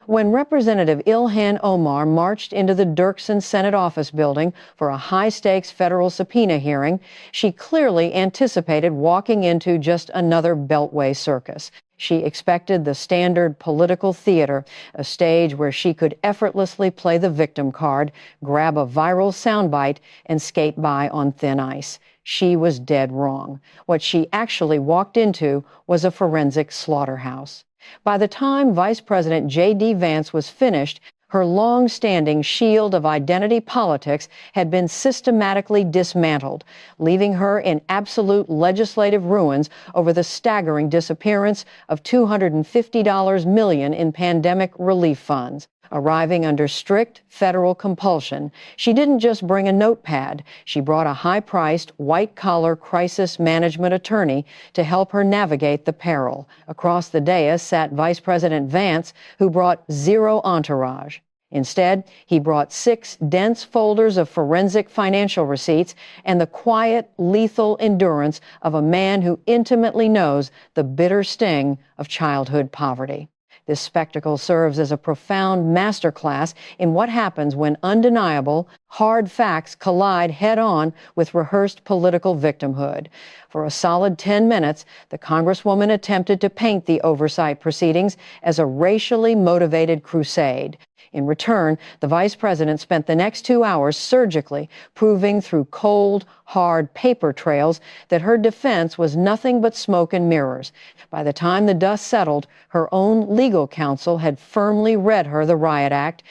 When Representative Ilhan Omar marched into the Dirksen Senate office building for a high-stakes federal subpoena hearing, she clearly anticipated walking into just another Beltway circus. She expected the standard political theater, a stage where she could effortlessly play the victim card, grab a viral soundbite, and skate by on thin ice. She was dead wrong. What she actually walked into was a forensic slaughterhouse. By the time Vice President JD Vance was finished, her long-standing shield of identity politics had been systematically dismantled, leaving her in absolute legislative ruins over the staggering disappearance of $250 million in pandemic relief funds. Arriving under strict federal compulsion, she didn't just bring a notepad. She brought a high-priced, white-collar crisis management attorney to help her navigate the peril. Across the dais sat Vice President Vance, who brought zero entourage. Instead, he brought 6 dense folders of forensic financial receipts and the quiet, lethal endurance of a man who intimately knows the bitter sting of childhood poverty. This spectacle serves as a profound masterclass in what happens when undeniable, hard facts collide head-on with rehearsed political victimhood. For a solid 10 minutes, the Congresswoman attempted to paint the oversight proceedings as a racially motivated crusade. In return, the Vice President spent the next 2 hours surgically proving through cold, hard paper trails that her defense was nothing but smoke and mirrors. By the time the dust settled, her own legal counsel had firmly read her the Riot Act,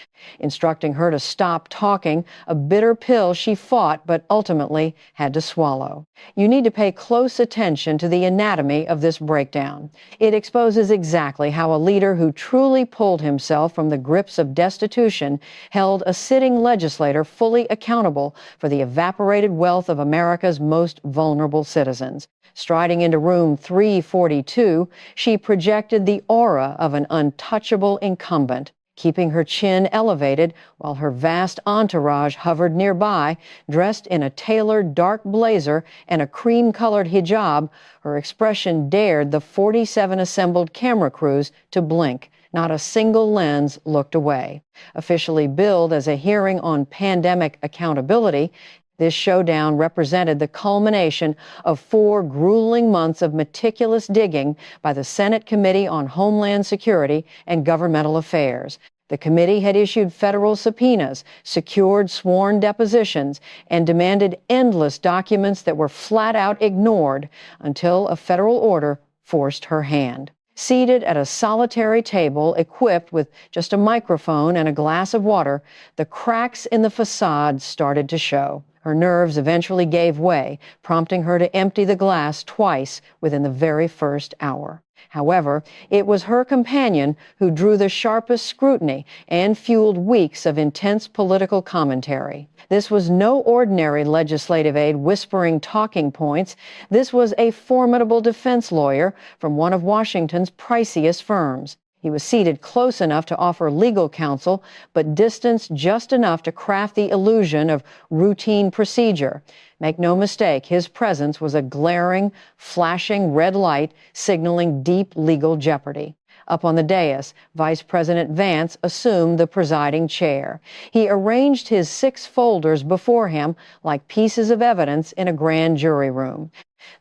instructing her to stop talking, a bitter pill she fought but ultimately had to swallow. You need to pay close attention to the anatomy of this breakdown. It exposes exactly how a leader who truly pulled himself from the grips of destitution held a sitting legislator fully accountable for the evaporated wealth of America's most vulnerable citizens. Striding into room 342, she projected the aura of an untouchable incumbent, keeping her chin elevated while her vast entourage hovered nearby, dressed in a tailored dark blazer and a cream-colored hijab. Her expression dared the 47 assembled camera crews to blink. Not a single lens looked away. Officially billed as a hearing on pandemic accountability, this showdown represented the culmination of 4 grueling months of meticulous digging by the Senate Committee on Homeland Security and Governmental Affairs. The committee had issued federal subpoenas, secured sworn depositions, and demanded endless documents that were flat out ignored until a federal order forced her hand. Seated at a solitary table equipped with just a microphone and a glass of water, the cracks in the facade started to show. Her nerves eventually gave way, prompting her to empty the glass twice within the very first hour. However, it was her companion who drew the sharpest scrutiny and fueled weeks of intense political commentary. This was no ordinary legislative aide whispering talking points. This was a formidable defense lawyer from one of Washington's priciest firms. He was seated close enough to offer legal counsel, but distanced just enough to craft the illusion of routine procedure. Make no mistake, his presence was a glaring, flashing red light signaling deep legal jeopardy. Up on the dais, Vice President Vance assumed the presiding chair. He arranged his 6 folders before him like pieces of evidence in a grand jury room.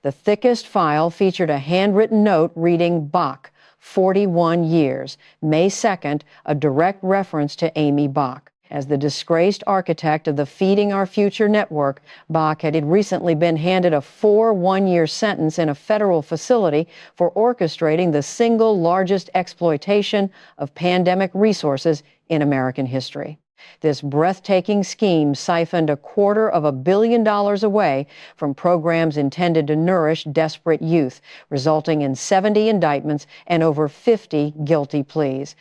The thickest file featured a handwritten note reading Bach, 41 years, May 2nd, a direct reference to Amy Bach. As the disgraced architect of the Feeding Our Future network, Bach had recently been handed a 4 one-year sentence in a federal facility for orchestrating the single largest exploitation of pandemic resources in American history. This breathtaking scheme siphoned $250 million away from programs intended to nourish desperate youth, resulting in 70 indictments and over 50 guilty pleas.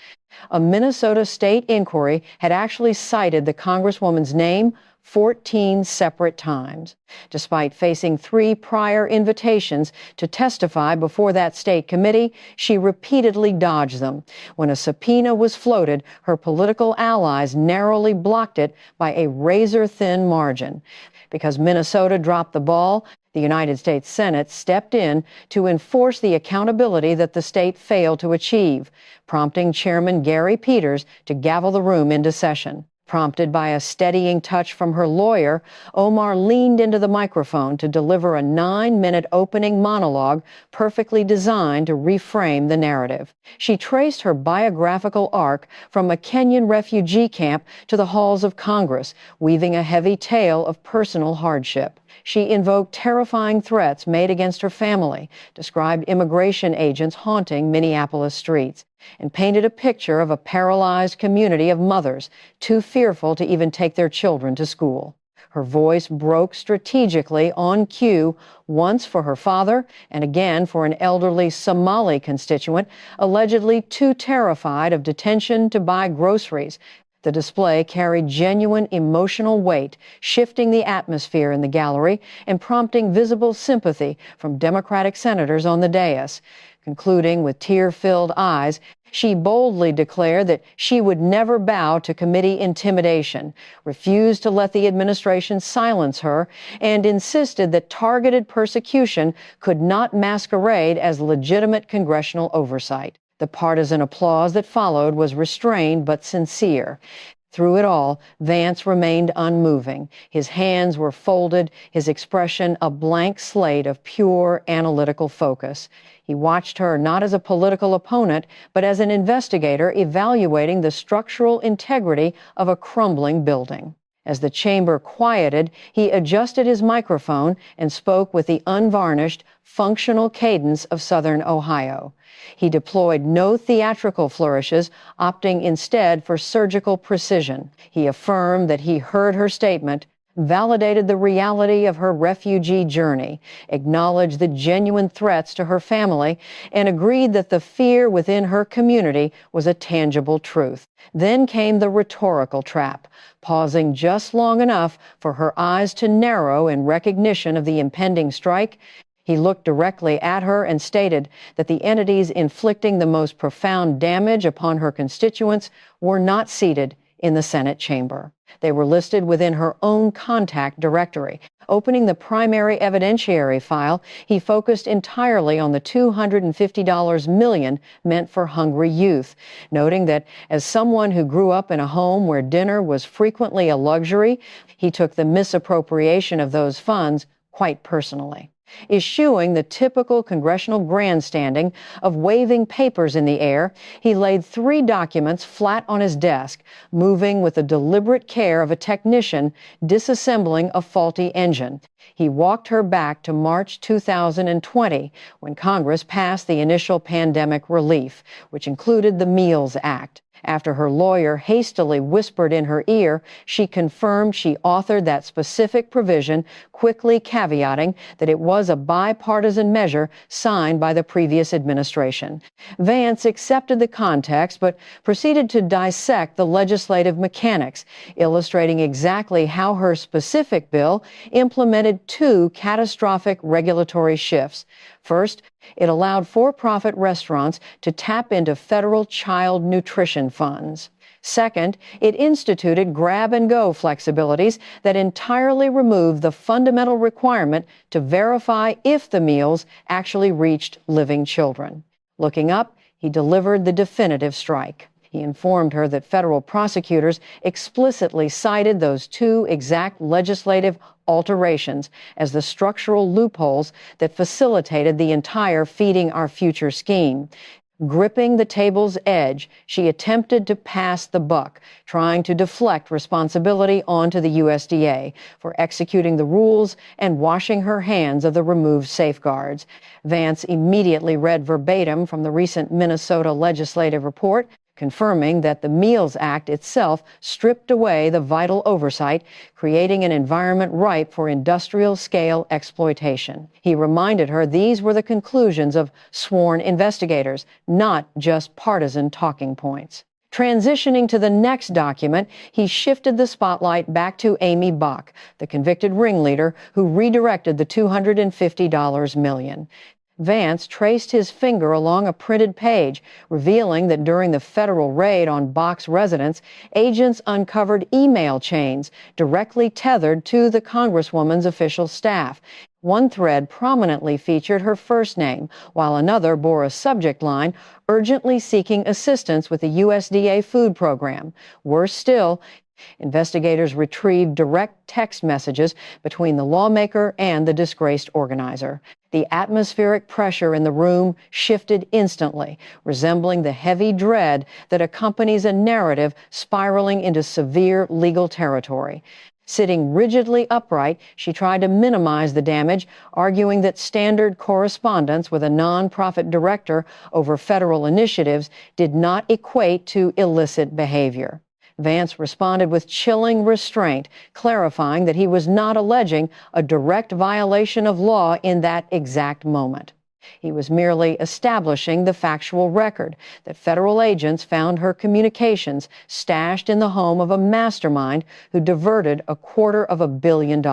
A Minnesota state inquiry had actually cited the Congresswoman's name 14 separate times. Despite facing 3 prior invitations to testify before that state committee, she repeatedly dodged them. When a subpoena was floated, her political allies narrowly blocked it by a razor-thin margin. Because Minnesota dropped the ball, the United States Senate stepped in to enforce the accountability that the state failed to achieve, prompting Chairman Gary Peters to gavel the room into session. Prompted by a steadying touch from her lawyer, Omar leaned into the microphone to deliver a 9-minute opening monologue perfectly designed to reframe the narrative. She traced her biographical arc from a Kenyan refugee camp to the halls of Congress, weaving a heavy tale of personal hardship. She invoked terrifying threats made against her family, described immigration agents haunting Minneapolis streets, and painted a picture of a paralyzed community of mothers too fearful to even take their children to school. Her voice broke strategically on cue, once for her father and again for an elderly Somali constituent allegedly too terrified of detention to buy groceries. The display carried genuine emotional weight, shifting the atmosphere in the gallery and prompting visible sympathy from Democratic senators on the dais. Concluding with tear-filled eyes, she boldly declared that she would never bow to committee intimidation, refused to let the administration silence her, and insisted that targeted persecution could not masquerade as legitimate congressional oversight. The partisan applause that followed was restrained but sincere. Through it all, Vance remained unmoving. His hands were folded, his expression a blank slate of pure analytical focus. He watched her not as a political opponent, but as an investigator evaluating the structural integrity of a crumbling building. As the chamber quieted, he adjusted his microphone and spoke with the unvarnished, functional cadence of Southern Ohio. He deployed no theatrical flourishes, opting instead for surgical precision. He affirmed that he heard her statement, validated the reality of her refugee journey, acknowledged the genuine threats to her family, and agreed that the fear within her community was a tangible truth. Then came the rhetorical trap, pausing just long enough for her eyes to narrow in recognition of the impending strike. He looked directly at her and stated that the entities inflicting the most profound damage upon her constituents were not seated in the Senate chamber. They were listed within her own contact directory. Opening the primary evidentiary file, he focused entirely on the $250 million meant for hungry youth, noting that as someone who grew up in a home where dinner was frequently a luxury, he took the misappropriation of those funds quite personally. Eschewing the typical congressional grandstanding of waving papers in the air, he laid 3 documents flat on his desk, moving with the deliberate care of a technician disassembling a faulty engine. He walked her back to March 2020, when Congress passed the initial pandemic relief, which included the Meals Act. After her lawyer hastily whispered in her ear, she confirmed she authored that specific provision, quickly caveating that it was a bipartisan measure signed by the previous administration. Vance accepted the context, but proceeded to dissect the legislative mechanics, illustrating exactly how her specific bill implemented 2 catastrophic regulatory shifts. First, it allowed for-profit restaurants to tap into federal child nutrition funds. Second, it instituted grab-and-go flexibilities that entirely removed the fundamental requirement to verify if the meals actually reached living children. Looking up, he delivered the definitive strike. He informed her that federal prosecutors explicitly cited those 2 exact legislative alterations as the structural loopholes that facilitated the entire Feeding Our Future scheme. Gripping the table's edge, she attempted to pass the buck, trying to deflect responsibility onto the USDA for executing the rules and washing her hands of the removed safeguards. Vance immediately read verbatim from the recent Minnesota legislative report, confirming that the Meals Act itself stripped away the vital oversight, creating an environment ripe for industrial-scale exploitation. He reminded her these were the conclusions of sworn investigators, not just partisan talking points. Transitioning to the next document, he shifted the spotlight back to Amy Bach, the convicted ringleader who redirected the $250 million. Vance traced his finger along a printed page, revealing that during the federal raid on Bach's residence, agents uncovered email chains directly tethered to the Congresswoman's official staff. One thread prominently featured her first name, while another bore a subject line, urgently seeking assistance with the USDA food program. Worse still, investigators retrieved direct text messages between the lawmaker and the disgraced organizer. The atmospheric pressure in the room shifted instantly, resembling the heavy dread that accompanies a narrative spiraling into severe legal territory. Sitting rigidly upright, she tried to minimize the damage, arguing that standard correspondence with a nonprofit director over federal initiatives did not equate to illicit behavior. Vance responded with chilling restraint, clarifying that he was not alleging a direct violation of law in that exact moment. He was merely establishing the factual record that federal agents found her communications stashed in the home of a mastermind who diverted $250 million.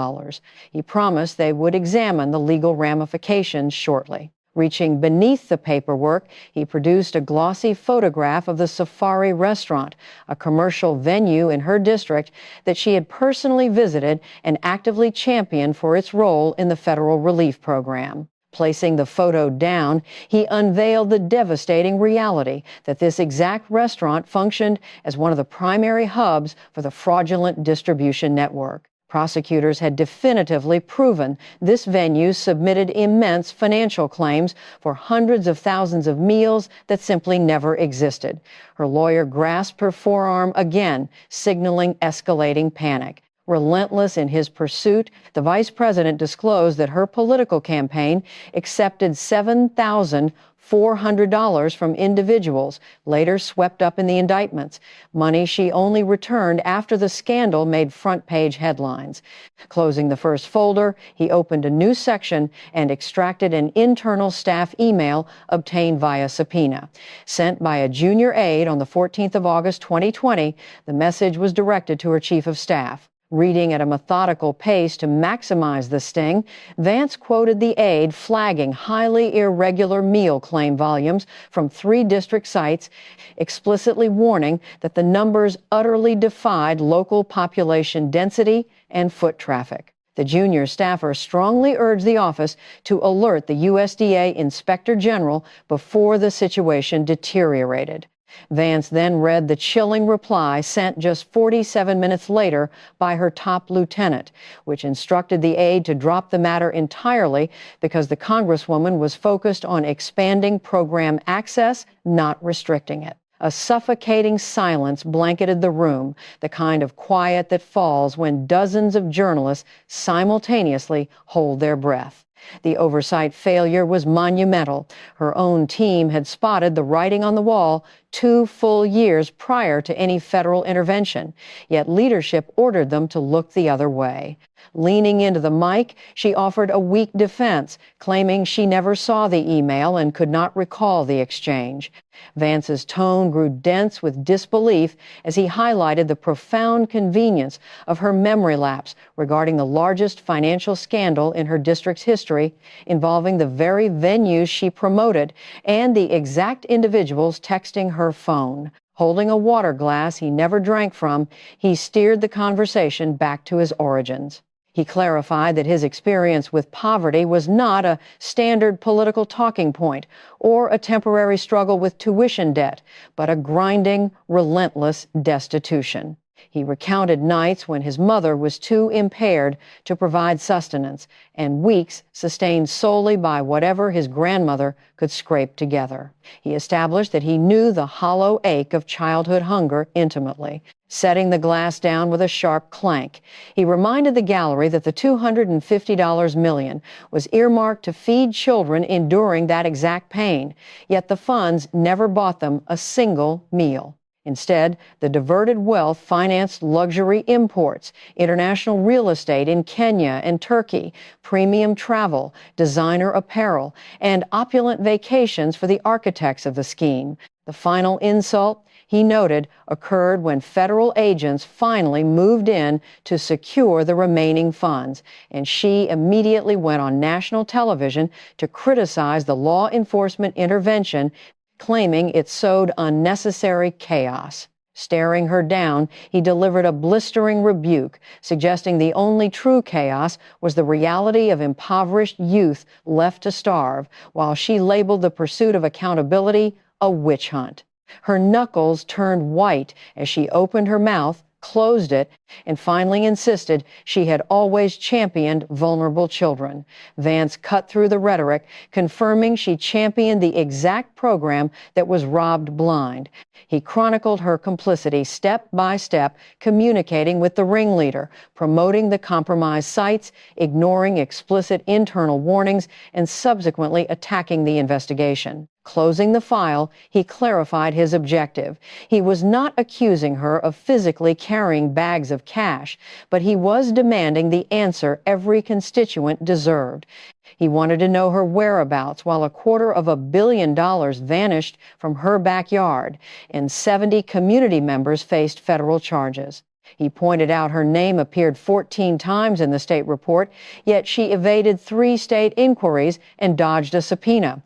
He promised they would examine the legal ramifications shortly. Reaching beneath the paperwork, he produced a glossy photograph of the Safari restaurant, a commercial venue in her district that she had personally visited and actively championed for its role in the federal relief program. Placing the photo down, he unveiled the devastating reality that this exact restaurant functioned as one of the primary hubs for the fraudulent distribution network. Prosecutors had definitively proven this venue submitted immense financial claims for hundreds of thousands of meals that simply never existed. Her lawyer grasped her forearm again, signaling escalating panic. Relentless in his pursuit, the vice president disclosed that her political campaign accepted $7,400 from individuals, later swept up in the indictments, money she only returned after the scandal made front-page headlines. Closing the first folder, he opened a new section and extracted an internal staff email obtained via subpoena. Sent by a junior aide on the 14th of August 2020, the message was directed to her chief of staff. Reading at a methodical pace to maximize the sting, Vance quoted the aide flagging highly irregular meal claim volumes from 3 district sites, explicitly warning that the numbers utterly defied local population density and foot traffic. The junior staffer strongly urged the office to alert the USDA Inspector General before the situation deteriorated. Vance then read the chilling reply sent just 47 minutes later by her top lieutenant, which instructed the aide to drop the matter entirely because the Congresswoman was focused on expanding program access, not restricting it. A suffocating silence blanketed the room, the kind of quiet that falls when dozens of journalists simultaneously hold their breath. The oversight failure was monumental. Her own team had spotted the writing on the wall 2 full years prior to any federal intervention, yet leadership ordered them to look the other way. Leaning into the mic, she offered a weak defense, claiming she never saw the email and could not recall the exchange. Vance's tone grew dense with disbelief as he highlighted the profound convenience of her memory lapse regarding the largest financial scandal in her district's history, involving the very venues she promoted and the exact individuals texting her phone. Holding a water glass he never drank from, he steered the conversation back to his origins. He clarified that his experience with poverty was not a standard political talking point or a temporary struggle with tuition debt, but a grinding, relentless destitution. He recounted nights when his mother was too impaired to provide sustenance and weeks sustained solely by whatever his grandmother could scrape together. He established that he knew the hollow ache of childhood hunger intimately. Setting the glass down with a sharp clank, he reminded the gallery that the $250 million was earmarked to feed children enduring that exact pain, yet the funds never bought them a single meal. Instead, the diverted wealth financed luxury imports, international real estate in Kenya and Turkey, premium travel, designer apparel, and opulent vacations for the architects of the scheme. The final insult, he noted occurred when federal agents finally moved in to secure the remaining funds, and she immediately went on national television to criticize the law enforcement intervention, claiming it sowed unnecessary chaos. Staring her down, he delivered a blistering rebuke, suggesting the only true chaos was the reality of impoverished youth left to starve, while she labeled the pursuit of accountability a witch hunt. Her knuckles turned white as she opened her mouth, closed it, and finally insisted she had always championed vulnerable children. Vance cut through the rhetoric, confirming she championed the exact program that was robbed blind. He chronicled her complicity step by step, communicating with the ringleader, promoting the compromised sites, ignoring explicit internal warnings, and subsequently attacking the investigation. Closing the file, he clarified his objective. He was not accusing her of physically carrying bags of cash, but he was demanding the answer every constituent deserved. He wanted to know her whereabouts while $250 million vanished from her backyard, and 70 community members faced federal charges. He pointed out her name appeared 14 times in the state report, yet she evaded 3 state inquiries and dodged a subpoena.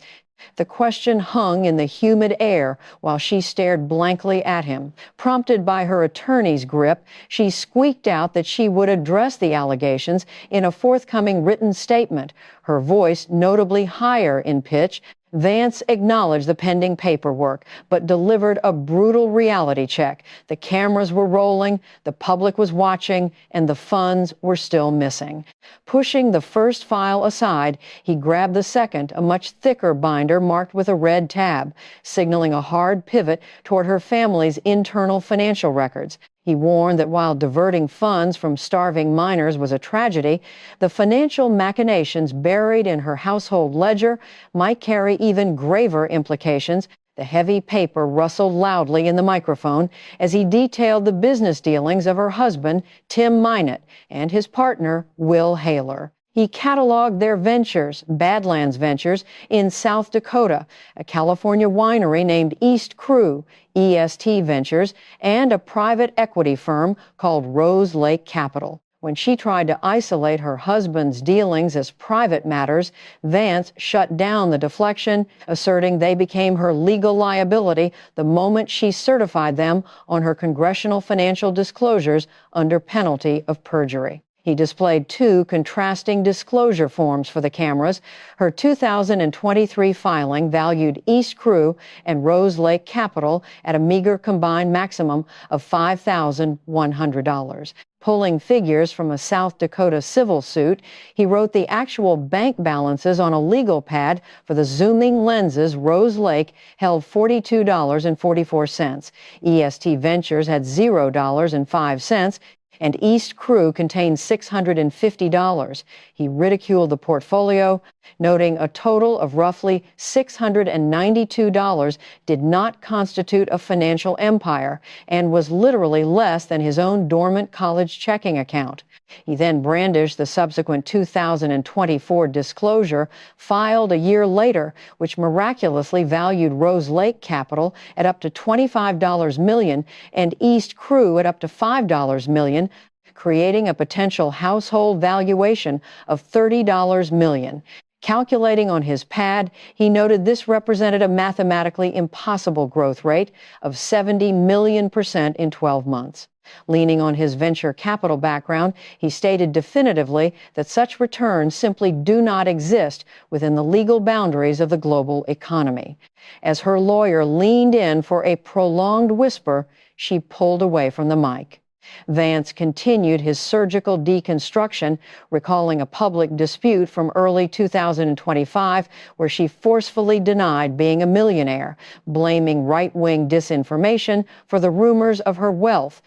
The question hung in the humid air while she stared blankly at him. Prompted by her attorney's grip, she squeaked out that she would address the allegations in a forthcoming written statement, her voice notably higher in pitch. Vance acknowledged the pending paperwork, but delivered a brutal reality check. The cameras were rolling, the public was watching, and the funds were still missing. Pushing the first file aside, he grabbed the second, a much thicker binder marked with a red tab, signaling a hard pivot toward her family's internal financial records. He warned that while diverting funds from starving minors was a tragedy, the financial machinations buried in her household ledger might carry even graver implications. The heavy paper rustled loudly in the microphone as he detailed the business dealings of her husband, Tim Minot, and his partner, Will Haler. He cataloged their ventures, Badlands Ventures, in South Dakota, a California winery named East Crew, EST Ventures, and a private equity firm called Rose Lake Capital. When she tried to isolate her husband's dealings as private matters, Vance shut down the deflection, asserting they became her legal liability the moment she certified them on her congressional financial disclosures under penalty of perjury. He displayed 2 contrasting disclosure forms for the cameras. Her 2023 filing valued East Crew and Rose Lake Capital at a meager combined maximum of $5,100. Pulling figures from a South Dakota civil suit, he wrote the actual bank balances on a legal pad for the zooming lenses Rose Lake held $42.44. EST Ventures had $0.05. And East Crew contained $650. He ridiculed the portfolio, noting a total of roughly $692 did not constitute a financial empire and was literally less than his own dormant college checking account. He then brandished the subsequent 2024 disclosure filed a year later, which miraculously valued Rose Lake Capital at up to $25 million and East Crew at up to $5 million, creating a potential household valuation of $30 million. Calculating on his pad, he noted this represented a mathematically impossible growth rate of 70 million% in 12 months. Leaning on his venture capital background, he stated definitively that such returns simply do not exist within the legal boundaries of the global economy. As her lawyer leaned in for a prolonged whisper, she pulled away from the mic. Vance continued his surgical deconstruction, recalling a public dispute from early 2025 where she forcefully denied being a millionaire, blaming right-wing disinformation for the rumors of her wealth.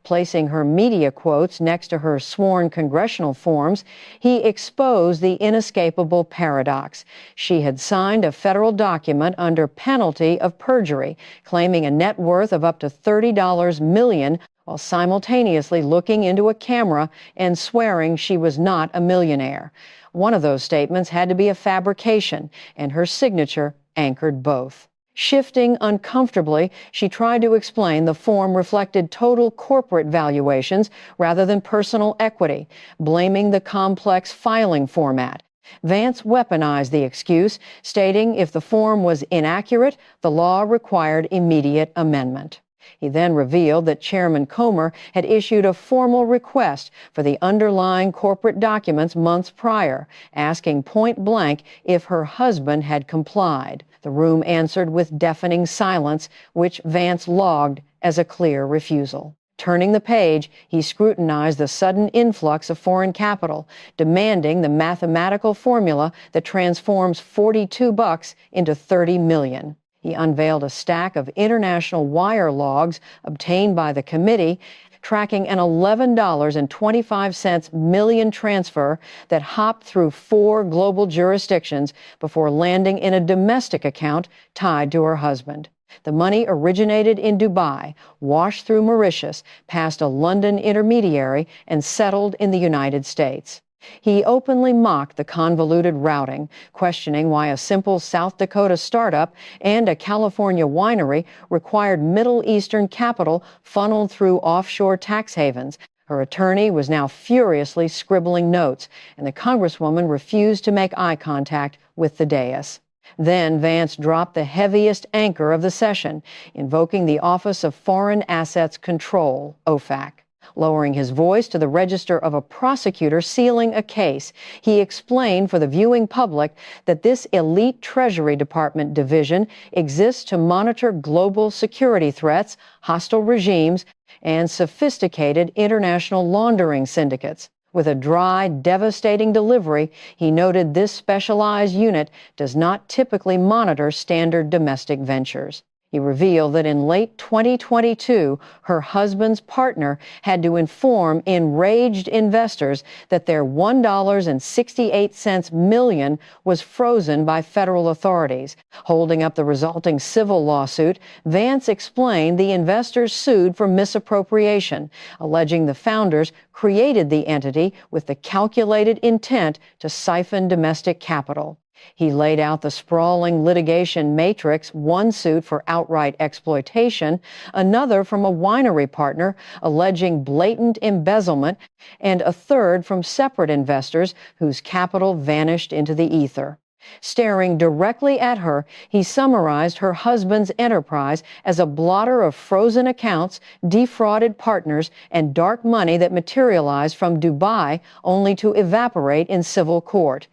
Placing her media quotes next to her sworn congressional forms, he exposed the inescapable paradox. She had signed a federal document under penalty of perjury, claiming a net worth of up to $30 million, while simultaneously looking into a camera and swearing she was not a millionaire. One of those statements had to be a fabrication, and her signature anchored both. Shifting uncomfortably, she tried to explain the form reflected total corporate valuations rather than personal equity, blaming the complex filing format. Vance weaponized the excuse, stating if the form was inaccurate, the law required immediate amendment. He then revealed that Chairman Comer had issued a formal request for the underlying corporate documents months prior, asking point blank if her husband had complied. The room answered with deafening silence, which Vance logged as a clear refusal. Turning the page, he scrutinized the sudden influx of foreign capital, demanding the mathematical formula that transforms $42 into $30 million. He unveiled a stack of international wire logs obtained by the committee, tracking an $11.25 million transfer that hopped through 4 global jurisdictions before landing in a domestic account tied to her husband. The money originated in Dubai, washed through Mauritius, past a London intermediary, and settled in the United States. He openly mocked the convoluted routing, questioning why a simple South Dakota startup and a California winery required Middle Eastern capital funneled through offshore tax havens. Her attorney was now furiously scribbling notes, and the Congresswoman refused to make eye contact with the dais. Then Vance dropped the heaviest anchor of the session, invoking the Office of Foreign Assets Control, OFAC. Lowering his voice to the register of a prosecutor sealing a case, he explained for the viewing public that this elite Treasury Department division exists to monitor global security threats, hostile regimes, and sophisticated international laundering syndicates. With a dry, devastating delivery, he noted this specialized unit does not typically monitor standard domestic ventures. He revealed that in late 2022, her husband's partner had to inform enraged investors that their $1.68 million was frozen by federal authorities. Holding up the resulting civil lawsuit, Vance explained the investors sued for misappropriation, alleging the founders created the entity with the calculated intent to siphon domestic capital. He laid out the sprawling litigation matrix, one suit for outright exploitation, another from a winery partner alleging blatant embezzlement, and a third from separate investors whose capital vanished into the ether. Staring directly at her, he summarized her husband's enterprise as a blotter of frozen accounts, defrauded partners, and dark money that materialized from Dubai only to evaporate in civil court.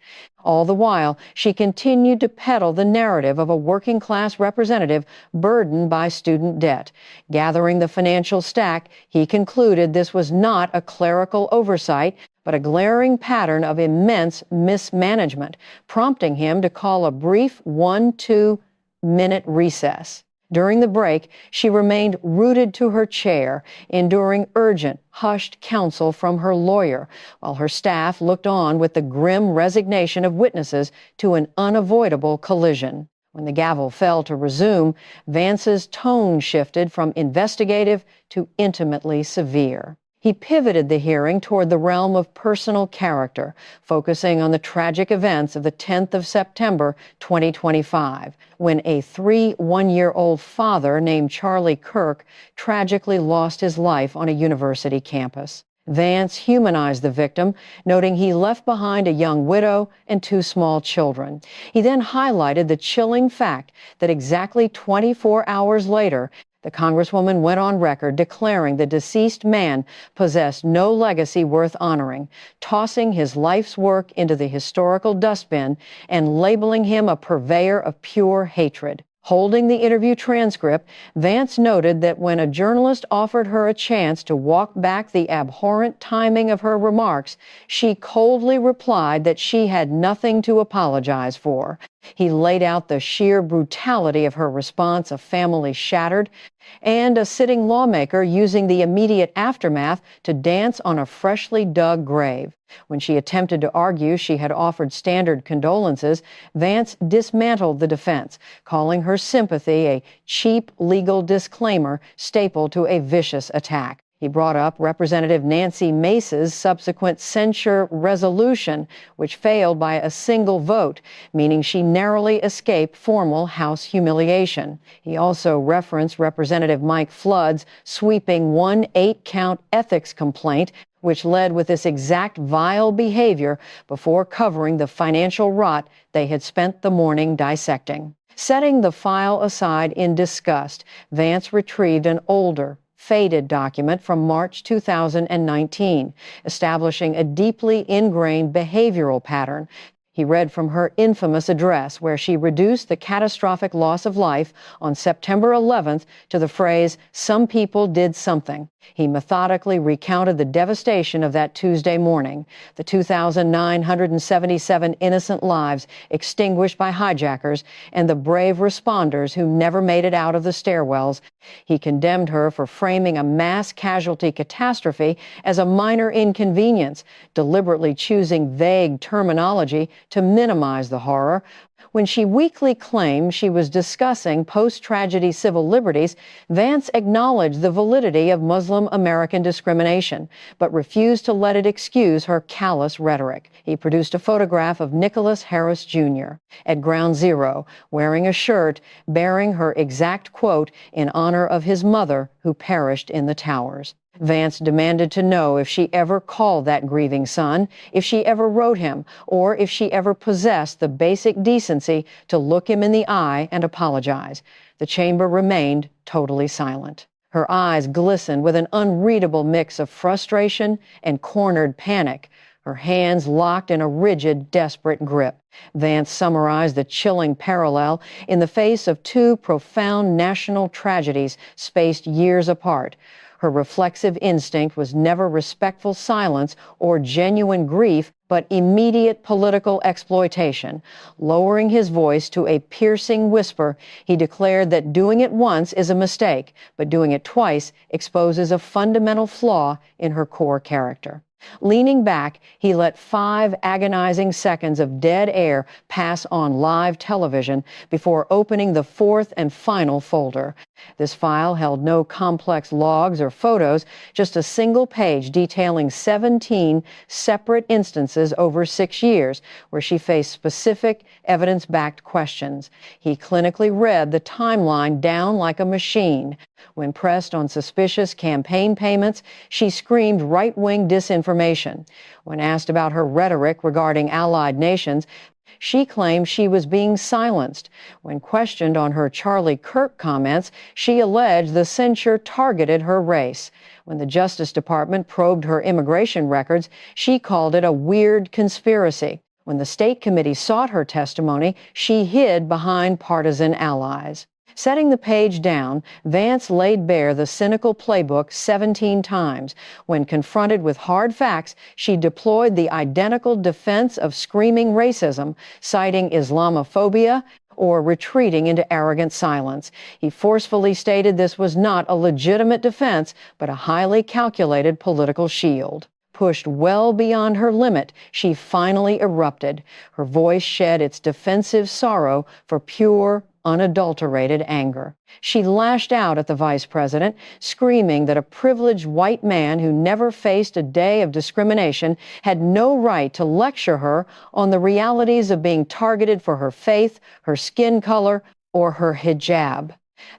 All the while, she continued to peddle the narrative of a working-class representative burdened by student debt. Gathering the financial stack, he concluded this was not a clerical oversight, but a glaring pattern of immense mismanagement, prompting him to call a brief 1-2-minute recess. During the break, she remained rooted to her chair, enduring urgent, hushed counsel from her lawyer, while her staff looked on with the grim resignation of witnesses to an unavoidable collision. When the gavel fell to resume, Vance's tone shifted from investigative to intimately severe. He pivoted the hearing toward the realm of personal character, focusing on the tragic events of the 10th of September, 2025, when a 1-year-old father named Charlie Kirk tragically lost his life on a university campus. Vance humanized the victim, noting he left behind a young widow and 2 small children. He then highlighted the chilling fact that exactly 24 hours later, the Congresswoman went on record declaring the deceased man possessed no legacy worth honoring, tossing his life's work into the historical dustbin and labeling him a purveyor of pure hatred. Holding the interview transcript, Vance noted that when a journalist offered her a chance to walk back the abhorrent timing of her remarks, she coldly replied that she had nothing to apologize for. He laid out the sheer brutality of her response, a family shattered, and a sitting lawmaker using the immediate aftermath to dance on a freshly dug grave. When she attempted to argue she had offered standard condolences, Vance dismantled the defense, calling her sympathy a cheap legal disclaimer stapled to a vicious attack. He brought up Representative Nancy Mace's subsequent censure resolution, which failed by a single vote, meaning she narrowly escaped formal House humiliation. He also referenced Representative Mike Flood's sweeping 8-count ethics complaint, which led with this exact vile behavior before covering the financial rot they had spent the morning dissecting. Setting the file aside in disgust, Vance retrieved an older, faded document from March 2019, establishing a deeply ingrained behavioral pattern. He read from her infamous address, where she reduced the catastrophic loss of life on September 11th to the phrase, "Some people did something." He methodically recounted the devastation of that Tuesday morning, the 2,977 innocent lives extinguished by hijackers, and the brave responders who never made it out of the stairwells. He condemned her for framing a mass casualty catastrophe as a minor inconvenience, deliberately choosing vague terminology to minimize the horror. When she weakly claimed she was discussing post-tragedy civil liberties, Vance acknowledged the validity of Muslim American discrimination, but refused to let it excuse her callous rhetoric. He produced a photograph of Nicholas Harris Jr. at Ground Zero, wearing a shirt bearing her exact quote in honor of his mother, who perished in the towers. Vance demanded to know if she ever called that grieving son, if she ever wrote him, or if she ever possessed the basic decency to look him in the eye and apologize. The chamber remained totally silent. Her eyes glistened with an unreadable mix of frustration and cornered panic, her hands locked in a rigid, desperate grip. Vance summarized the chilling parallel in the face of two profound national tragedies spaced years apart. Her reflexive instinct was never respectful silence or genuine grief, but immediate political exploitation. Lowering his voice to a piercing whisper, he declared that doing it once is a mistake, but doing it twice exposes a fundamental flaw in her core character. Leaning back, he let 5 agonizing seconds of dead air pass on live television before opening the 4th and final folder. This file held no complex logs or photos, just a single page detailing 17 separate instances over 6 years where she faced specific, evidence-backed questions. He clinically read the timeline down like a machine. When pressed on suspicious campaign payments, she screamed right-wing disinformation. When asked about her rhetoric regarding allied nations, she claimed she was being silenced. When questioned on her Charlie Kirk comments, she alleged the censure targeted her race. When the Justice Department probed her immigration records, she called it a weird conspiracy. When the State Committee sought her testimony, she hid behind partisan allies. Setting the page down, Vance laid bare the cynical playbook 17 times. When confronted with hard facts, she deployed the identical defense of screaming racism, citing Islamophobia or retreating into arrogant silence. He forcefully stated this was not a legitimate defense, but a highly calculated political shield. Pushed well beyond her limit, she finally erupted. Her voice shed its defensive sorrow for pure, unadulterated anger. She lashed out at the vice president, screaming that a privileged white man who never faced a day of discrimination had no right to lecture her on the realities of being targeted for her faith, her skin color, or her hijab.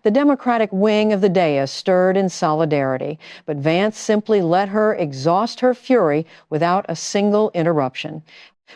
The Democratic wing of the dais stirred in solidarity, but Vance simply let her exhaust her fury without a single interruption.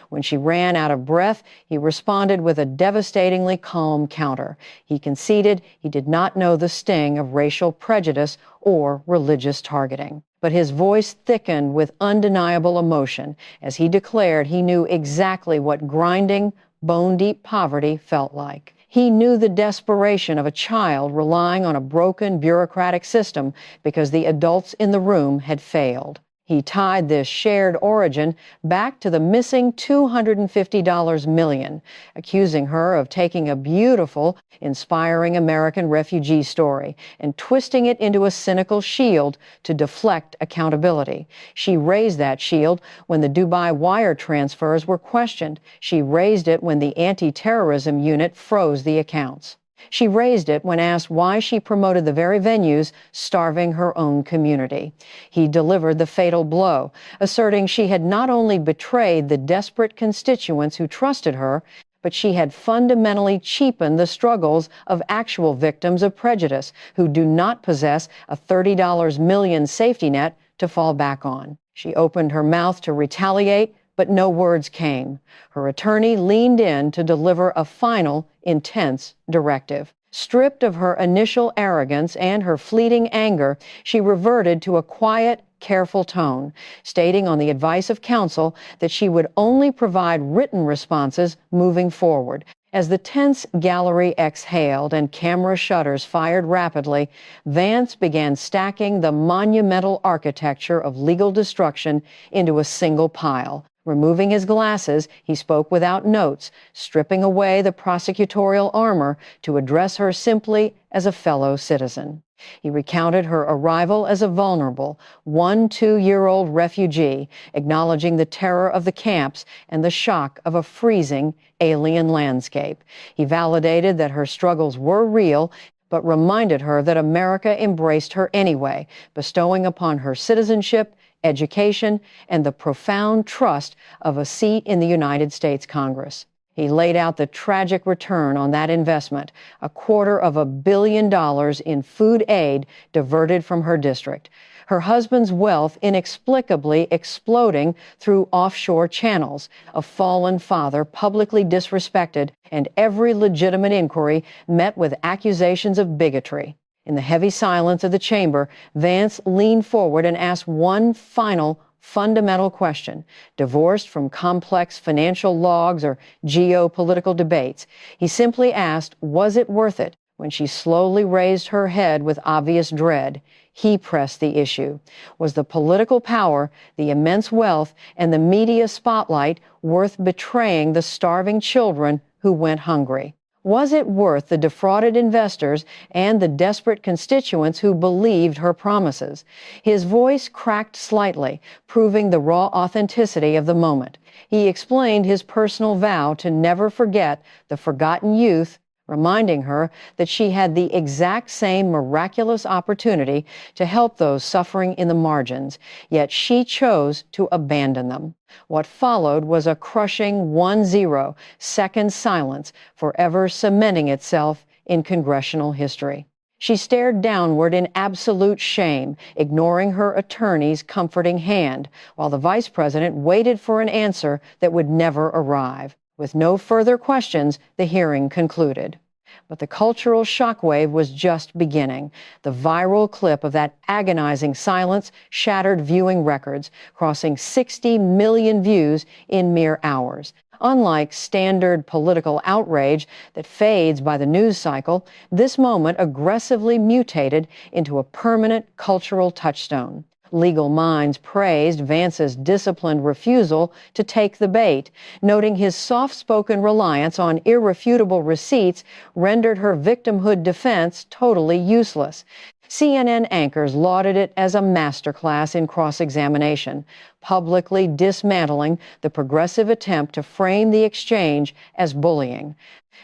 When she ran out of breath, he responded with a devastatingly calm counter. He conceded he did not know the sting of racial prejudice or religious targeting. But his voice thickened with undeniable emotion as he declared he knew exactly what grinding, bone-deep poverty felt like. He knew the desperation of a child relying on a broken bureaucratic system because the adults in the room had failed. He tied this shared origin back to the missing $250 million, accusing her of taking a beautiful, inspiring American refugee story and twisting it into a cynical shield to deflect accountability. She raised that shield when the Dubai wire transfers were questioned. She raised it when the anti-terrorism unit froze the accounts. She raised it when asked why she promoted the very venues starving her own community. He delivered the fatal blow, asserting she had not only betrayed the desperate constituents who trusted her, but she had fundamentally cheapened the struggles of actual victims of prejudice who do not possess a $30 million safety net to fall back on. She opened her mouth to retaliate, but no words came. Her attorney leaned in to deliver a final, intense directive. Stripped of her initial arrogance and her fleeting anger, she reverted to a quiet, careful tone, stating on the advice of counsel that she would only provide written responses moving forward. As the tense gallery exhaled and camera shutters fired rapidly, Vance began stacking the monumental architecture of legal destruction into a single pile. Removing his glasses, he spoke without notes, stripping away the prosecutorial armor to address her simply as a fellow citizen. He recounted her arrival as a vulnerable, 2-year-old refugee, acknowledging the terror of the camps and the shock of a freezing, alien landscape. He validated that her struggles were real, but reminded her that America embraced her anyway, bestowing upon her citizenship, education, and the profound trust of a seat in the United States Congress. He laid out the tragic return on that investment, $250 million in food aid diverted from her district. Her husband's wealth inexplicably exploding through offshore channels, a fallen father publicly disrespected, and every legitimate inquiry met with accusations of bigotry. In the heavy silence of the chamber, Vance leaned forward and asked one final, fundamental question, divorced from complex financial logs or geopolitical debates. He simply asked, was it worth it? When she slowly raised her head with obvious dread, he pressed the issue. Was the political power, the immense wealth, and the media spotlight worth betraying the starving children who went hungry? Was it worth the defrauded investors and the desperate constituents who believed her promises? His voice cracked slightly, proving the raw authenticity of the moment. He explained his personal vow to never forget the forgotten youth, reminding her that she had the exact same miraculous opportunity to help those suffering in the margins, yet she chose to abandon them. What followed was a crushing 1-0-second silence, forever cementing itself in congressional history. She stared downward in absolute shame, ignoring her attorney's comforting hand, while the vice president waited for an answer that would never arrive. With no further questions, the hearing concluded. But the cultural shockwave was just beginning. The viral clip of that agonizing silence shattered viewing records, crossing 60 million views in mere hours. Unlike standard political outrage that fades by the news cycle, this moment aggressively mutated into a permanent cultural touchstone. Legal minds praised Vance's disciplined refusal to take the bait, noting his soft-spoken reliance on irrefutable receipts rendered her victimhood defense totally useless. CNN anchors lauded it as a masterclass in cross-examination, publicly dismantling the progressive attempt to frame the exchange as bullying.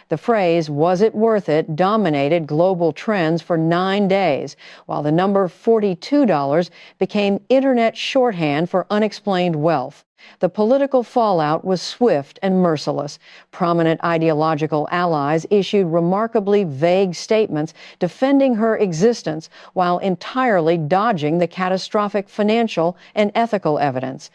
The phrase, "Was it worth it?" dominated global trends for 9 days, while the number $42 became internet shorthand for unexplained wealth. The political fallout was swift and merciless. Prominent ideological allies issued remarkably vague statements defending her existence while entirely dodging the catastrophic financial and ethical evidence.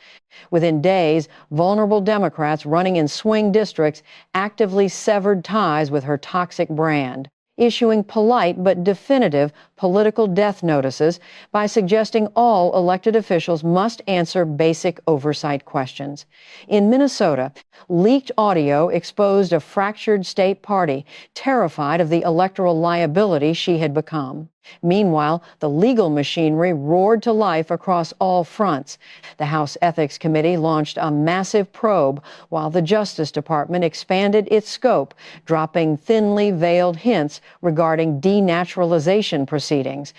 Within days, vulnerable Democrats running in swing districts actively severed ties with her toxic brand, issuing polite but definitive political death notices by suggesting all elected officials must answer basic oversight questions. In Minnesota, leaked audio exposed a fractured state party, terrified of the electoral liability she had become. Meanwhile, the legal machinery roared to life across all fronts. The House Ethics Committee launched a massive probe, while the Justice Department expanded its scope, dropping thinly veiled hints regarding denaturalization procedures proceedings.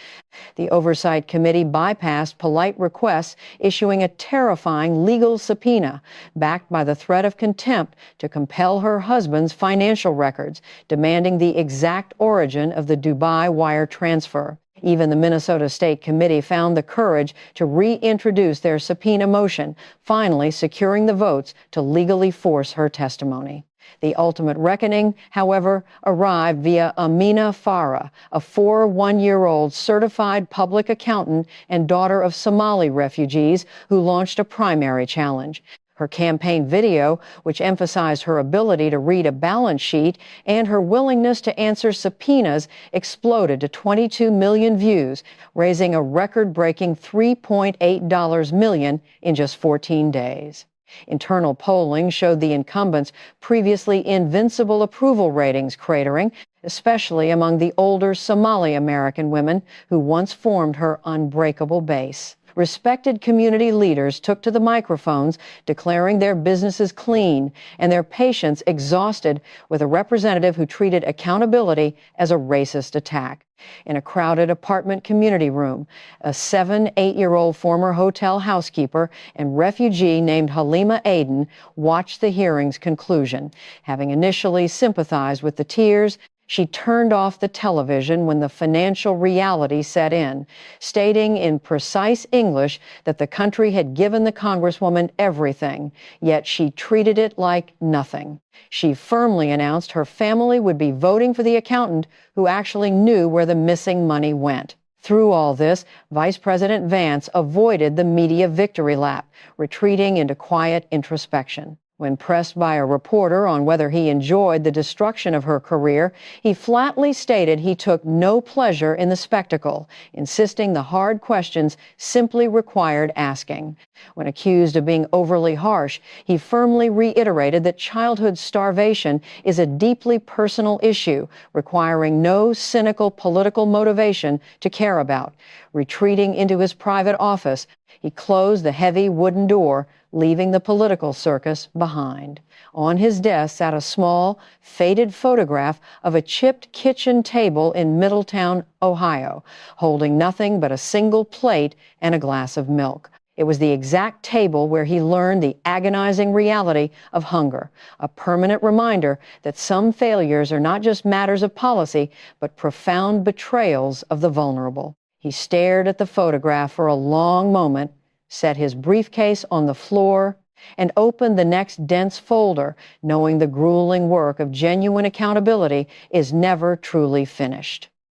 The Oversight Committee bypassed polite requests, issuing a terrifying legal subpoena backed by the threat of contempt to compel her husband's financial records, demanding the exact origin of the Dubai wire transfer. Even the Minnesota State Committee found the courage to reintroduce their subpoena motion, finally securing the votes to legally force her testimony. The ultimate reckoning, however, arrived via Amina Farah, a 41-year-old certified public accountant and daughter of Somali refugees who launched a primary challenge. Her campaign video, which emphasized her ability to read a balance sheet and her willingness to answer subpoenas, exploded to 22 million views, raising a record-breaking $3.8 million in just 14 days. Internal polling showed the incumbent's previously invincible approval ratings cratering, especially among the older Somali American women who once formed her unbreakable base. Respected community leaders took to the microphones, declaring their businesses clean and their patients exhausted with a representative who treated accountability as a racist attack. In a crowded apartment community room, a 8-year-old former hotel housekeeper and refugee named Halima Aden watched the hearing's conclusion. Having initially sympathized with the tears, she turned off the television when the financial reality set in, stating in precise English that the country had given the Congresswoman everything, yet she treated it like nothing. She firmly announced her family would be voting for the accountant who actually knew where the missing money went. Through all this, Vice President Vance avoided the media victory lap, retreating into quiet introspection. When pressed by a reporter on whether he enjoyed the destruction of her career, he flatly stated he took no pleasure in the spectacle, insisting the hard questions simply required asking. When accused of being overly harsh, he firmly reiterated that childhood starvation is a deeply personal issue, requiring no cynical political motivation to care about. Retreating into his private office, he closed the heavy wooden door, leaving the political circus behind. On his desk sat a small, faded photograph of a chipped kitchen table in Middletown, Ohio, holding nothing but a single plate and a glass of milk. It was the exact table where he learned the agonizing reality of hunger, a permanent reminder that some failures are not just matters of policy, but profound betrayals of the vulnerable. He stared at the photograph for a long moment, set his briefcase on the floor, and opened the next dense folder, knowing the grueling work of genuine accountability is never truly finished.